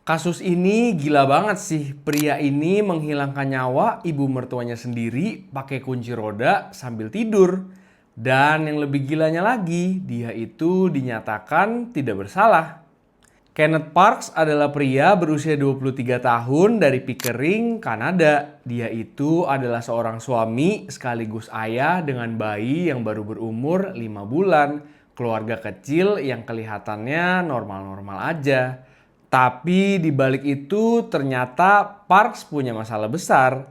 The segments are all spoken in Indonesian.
Kasus ini gila banget sih. Pria ini menghilangkan nyawa ibu mertuanya sendiri pakai kunci roda sambil tidur. Dan yang lebih gilanya lagi, dia itu dinyatakan tidak bersalah. Kenneth Parks adalah pria berusia 23 tahun dari Pickering, Kanada. Dia itu adalah seorang suami sekaligus ayah dengan bayi yang baru berumur 5 bulan. Keluarga kecil yang kelihatannya normal-normal aja. Tapi di balik itu ternyata Parks punya masalah besar.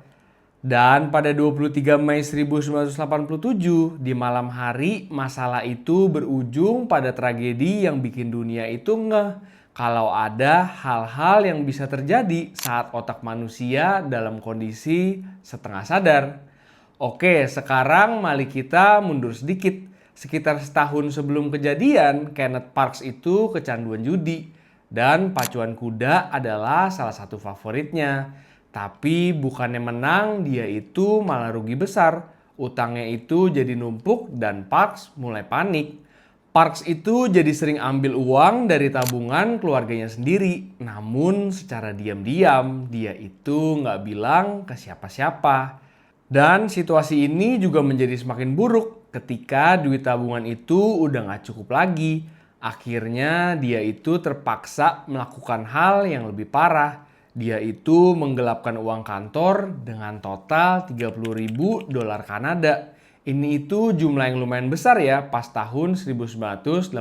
Dan pada 23 Mei 1987 di malam hari masalah itu berujung pada tragedi yang bikin dunia itu ngeh kalau ada hal-hal yang bisa terjadi saat otak manusia dalam kondisi setengah sadar. Oke, sekarang mari kita mundur sedikit. Sekitar setahun sebelum kejadian, Kenneth Parks itu kecanduan judi. Dan pacuan kuda adalah salah satu favoritnya. Tapi bukannya menang, dia itu malah rugi besar. Utangnya itu jadi numpuk dan Parks mulai panik. Parks itu jadi sering ambil uang dari tabungan keluarganya sendiri. Namun secara diam-diam dia itu nggak bilang ke siapa-siapa. Dan situasi ini juga menjadi semakin buruk ketika duit tabungan itu udah nggak cukup lagi. Akhirnya dia itu terpaksa melakukan hal yang lebih parah. Dia itu menggelapkan uang kantor dengan total 30.000 dolar Kanada. Ini itu jumlah yang lumayan besar ya pas tahun 1987.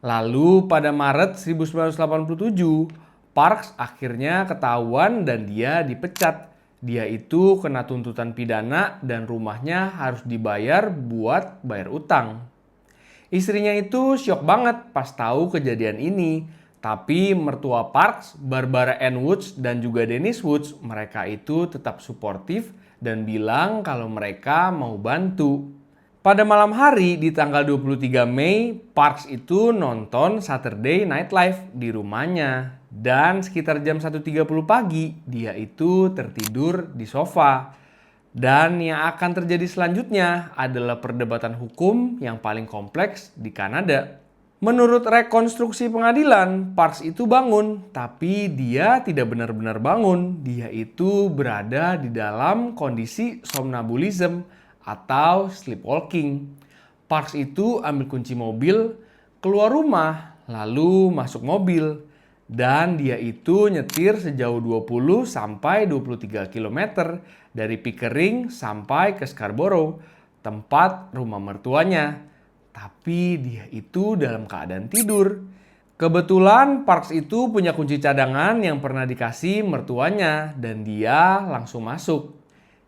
Lalu pada Maret 1987, Parks akhirnya ketahuan dan dia dipecat. Dia itu kena tuntutan pidana dan rumahnya harus dibayar buat bayar utang. Istrinya itu syok banget pas tahu kejadian ini. Tapi mertua Parks, Barbara Ann Woods dan juga Dennis Woods, mereka itu tetap suportif dan bilang kalau mereka mau bantu. Pada malam hari di tanggal 23 Mei, Parks itu nonton Saturday Night Live di rumahnya. Dan sekitar jam 1.30 pagi, dia itu tertidur di sofa. Dan yang akan terjadi selanjutnya adalah perdebatan hukum yang paling kompleks di Kanada. Menurut rekonstruksi pengadilan, Parks itu bangun, tapi dia tidak benar-benar bangun. Dia itu berada di dalam kondisi somnambulism atau sleepwalking. Parks itu ambil kunci mobil, keluar rumah, lalu masuk mobil. Dan dia itu nyetir sejauh 20 sampai 23 km dari Pickering sampai ke Scarborough, tempat rumah mertuanya. Tapi dia itu dalam keadaan tidur. Kebetulan Parks itu punya kunci cadangan yang pernah dikasih mertuanya dan dia langsung masuk.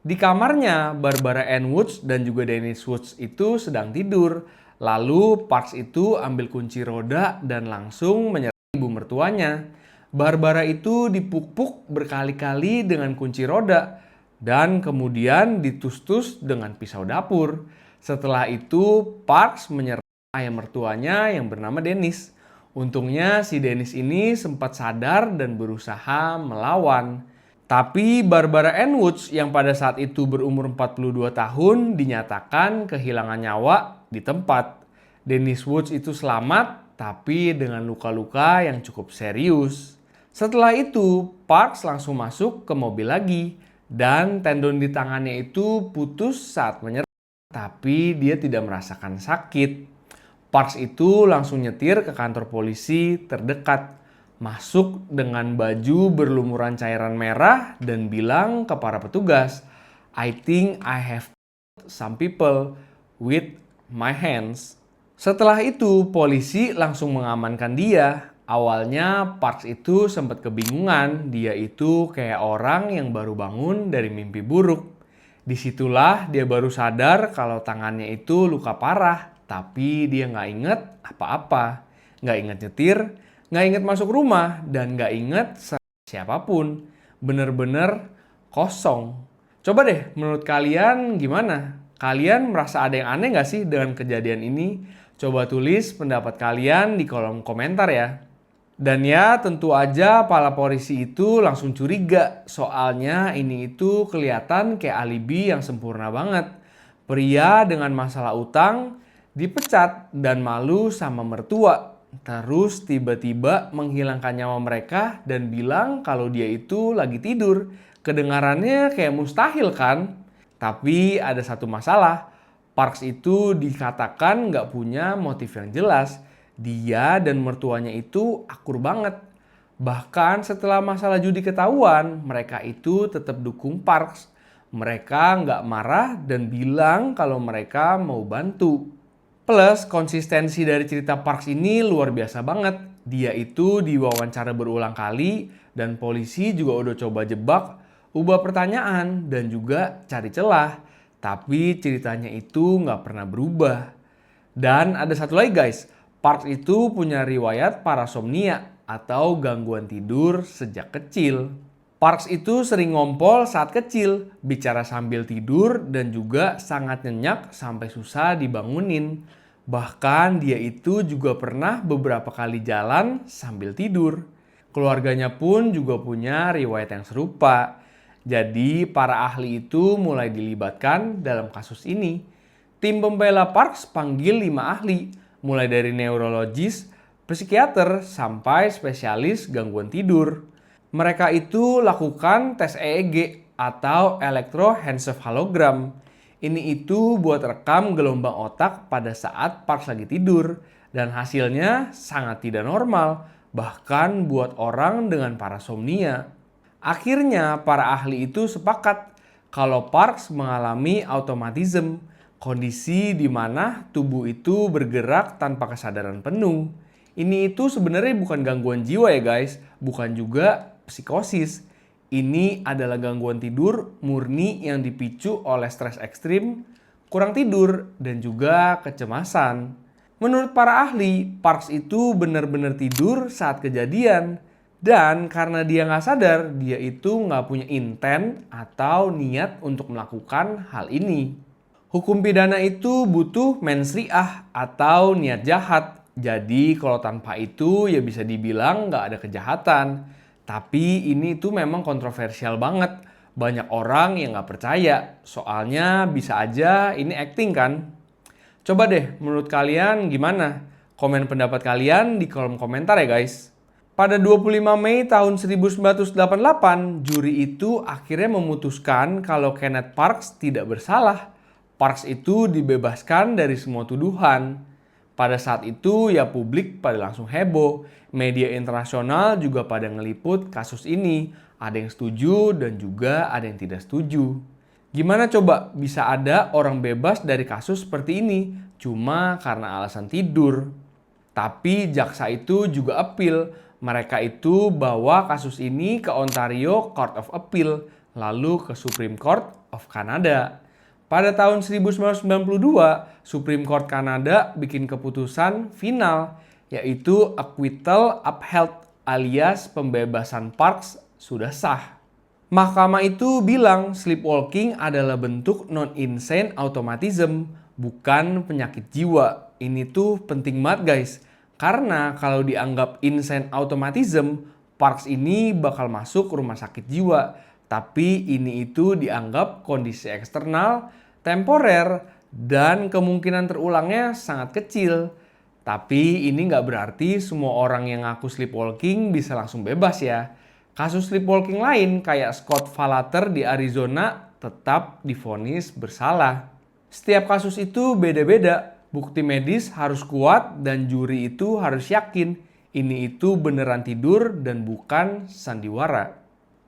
Di kamarnya, Barbara Ann Woods dan juga Dennis Woods itu sedang tidur. Lalu Parks itu ambil kunci roda dan langsung menyerang ibu mertuanya. Barbara itu dipukpuk berkali-kali dengan kunci roda dan kemudian ditustus dengan pisau dapur. Setelah itu Parks menyerang ayah mertuanya yang bernama Dennis. Untungnya si Dennis ini sempat sadar dan berusaha melawan. Tapi Barbara Ann Woods yang pada saat itu berumur 42 tahun dinyatakan kehilangan nyawa di tempat. Dennis Woods itu selamat tapi dengan luka-luka yang cukup serius. Setelah itu, Parks langsung masuk ke mobil lagi dan tendon di tangannya itu putus saat menyerang. Tapi dia tidak merasakan sakit. Parks itu langsung nyetir ke kantor polisi terdekat. Masuk dengan baju berlumuran cairan merah dan bilang ke para petugas, "I think I have some people with my hands." Setelah itu, polisi langsung mengamankan dia. Awalnya Parks itu sempat kebingungan, dia itu kayak orang yang baru bangun dari mimpi buruk. Disitulah dia baru sadar kalau tangannya itu luka parah, tapi dia nggak inget apa-apa. Nggak inget nyetir, nggak inget masuk rumah, dan nggak inget siapapun. Bener-bener kosong. Coba deh, menurut kalian gimana? Kalian merasa ada yang aneh nggak sih dengan kejadian ini? Coba tulis pendapat kalian di kolom komentar ya. Dan ya tentu aja para polisi itu langsung curiga. Soalnya ini itu kelihatan kayak alibi yang sempurna banget. Pria dengan masalah utang dipecat dan malu sama mertua. terus tiba-tiba menghilangkan nyawa mereka dan bilang kalau dia itu lagi tidur. Kedengarannya kayak mustahil kan? Tapi ada satu masalah, Parks itu dikatakan nggak punya motif yang jelas. Dia dan mertuanya itu akur banget. Bahkan setelah masalah judi ketahuan, mereka itu tetap dukung Parks. Mereka nggak marah dan bilang kalau mereka mau bantu. Plus konsistensi dari cerita Parks ini luar biasa banget. Dia itu diwawancara berulang kali dan polisi juga udah coba jebak, ubah pertanyaan dan juga cari celah. Tapi ceritanya itu nggak pernah berubah. Dan ada satu lagi guys, Parks itu punya riwayat parasomnia atau gangguan tidur sejak kecil. Parks itu sering ngompol saat kecil, bicara sambil tidur dan juga sangat nyenyak sampai susah dibangunin. Bahkan dia itu juga pernah beberapa kali jalan sambil tidur. Keluarganya pun juga punya riwayat yang serupa. Jadi para ahli itu mulai dilibatkan dalam kasus ini. Tim pembela Parks panggil 5 ahli, mulai dari neurologis, psikiater, sampai spesialis gangguan tidur. Mereka itu lakukan tes EEG atau elektroencephalogram. Ini itu buat rekam gelombang otak pada saat Parks lagi tidur. Dan hasilnya sangat tidak normal, bahkan buat orang dengan parasomnia. Akhirnya para ahli itu sepakat kalau Parks mengalami automatism, kondisi di mana tubuh itu bergerak tanpa kesadaran penuh. Ini itu sebenarnya bukan gangguan jiwa ya guys, bukan juga psikosis. Ini adalah gangguan tidur murni yang dipicu oleh stres ekstrim, kurang tidur, dan juga kecemasan. Menurut para ahli, Parks itu benar-benar tidur saat kejadian. Dan karena dia nggak sadar, dia itu nggak punya intent atau niat untuk melakukan hal ini. Hukum pidana itu butuh mens ri'ah atau niat jahat. Jadi kalau tanpa itu ya bisa dibilang nggak ada kejahatan. Tapi ini tuh memang kontroversial banget. Banyak orang yang nggak percaya. Soalnya bisa aja ini acting kan. Coba deh menurut kalian gimana? Komen pendapat kalian di kolom komentar ya guys. Pada 25 Mei tahun 1988, juri itu akhirnya memutuskan kalau Kenneth Parks tidak bersalah. Parks itu dibebaskan dari semua tuduhan. Pada saat itu ya publik pada langsung heboh. Media internasional juga pada ngeliput kasus ini. Ada yang setuju dan juga ada yang tidak setuju. Gimana coba bisa ada orang bebas dari kasus seperti ini cuma karena alasan tidur? Tapi jaksa itu juga appeal. Mereka itu bawa kasus ini ke Ontario Court of Appeal, lalu ke Supreme Court of Canada. Pada tahun 1992, Supreme Court Kanada bikin keputusan final, yaitu acquittal upheld alias pembebasan Parks sudah sah. Mahkamah itu bilang sleepwalking adalah bentuk non-insane automatism, bukan penyakit jiwa. Ini tuh penting banget guys. Karena kalau dianggap insane automatism, Parks ini bakal masuk rumah sakit jiwa. Tapi ini itu dianggap kondisi eksternal, temporer, dan kemungkinan terulangnya sangat kecil. Tapi ini nggak berarti semua orang yang ngaku sleepwalking bisa langsung bebas ya. Kasus sleepwalking lain kayak Scott Falater di Arizona tetap divonis bersalah. Setiap kasus itu beda-beda. Bukti medis harus kuat dan juri itu harus yakin ini itu beneran tidur dan bukan sandiwara.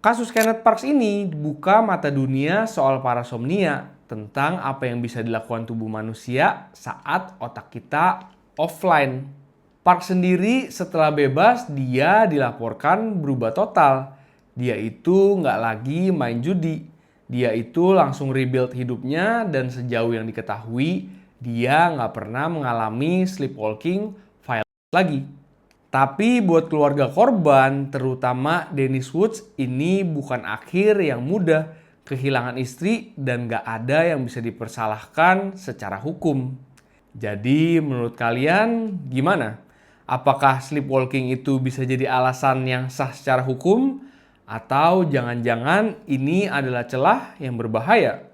Kasus Kenneth Parks ini buka mata dunia soal parasomnia, tentang apa yang bisa dilakukan tubuh manusia saat otak kita offline. Parks sendiri setelah bebas dia dilaporkan berubah total. Dia itu nggak lagi main judi. Dia itu langsung rebuild hidupnya dan sejauh yang diketahui dia nggak pernah mengalami sleepwalking violence lagi. Tapi buat keluarga korban, terutama Dennis Woods, ini bukan akhir yang mudah. Kehilangan istri dan nggak ada yang bisa dipersalahkan secara hukum. Jadi menurut kalian gimana? Apakah sleepwalking itu bisa jadi alasan yang sah secara hukum? Atau jangan-jangan ini adalah celah yang berbahaya?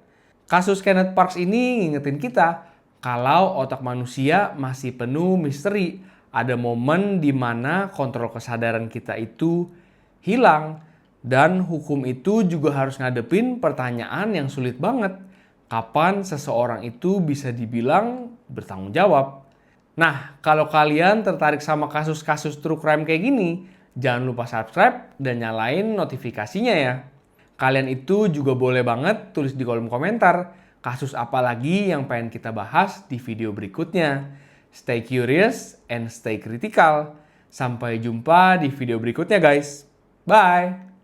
Kasus Kenneth Parks ini ngingetin kita kalau otak manusia masih penuh misteri. ada momen di mana kontrol kesadaran kita itu hilang. Dan hukum itu juga harus ngadepin pertanyaan yang sulit banget. Kapan seseorang itu bisa dibilang bertanggung jawab? Nah, kalau kalian tertarik sama kasus-kasus true crime kayak gini, jangan lupa subscribe dan nyalain notifikasinya ya. Kalian itu juga boleh banget tulis di kolom komentar kasus apa lagi yang pengen kita bahas di video berikutnya. Stay curious and stay critical. Sampai jumpa di video berikutnya guys. Bye!